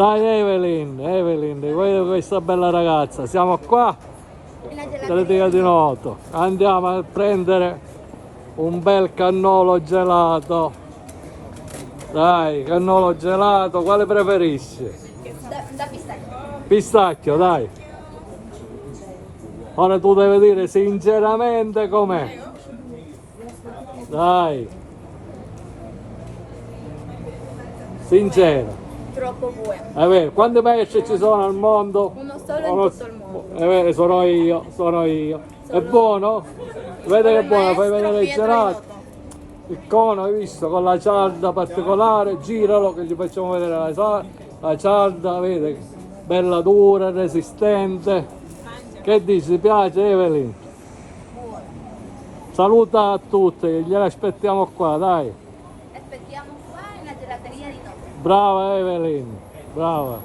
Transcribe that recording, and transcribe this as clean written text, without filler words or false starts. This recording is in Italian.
Dai Evelyn, vedi questa bella ragazza, siamo qua, Atletica di Noto, andiamo a prendere un bel cannolo gelato. Dai, cannolo gelato, quale preferisci? Da pistacchio. Pistacchio, dai. Ora tu devi dire sinceramente com'è. Dai. Sincero. Troppo buono. È vero, quanti pesci ci sono al mondo? Uno solo in tutto il mondo. È vero, sono io. È buono? Vede che è buono, fai vedere il gelato. Il cono, hai visto, con la cialda particolare, giralo che gli facciamo vedere la cialda, vedi, bella dura, resistente. Che dici, ti piace Evelyn? Saluta a tutti, gliela aspettiamo qua, dai. Aspettiamo qua nella gelateria di Noto. Brava Evelyn, brava.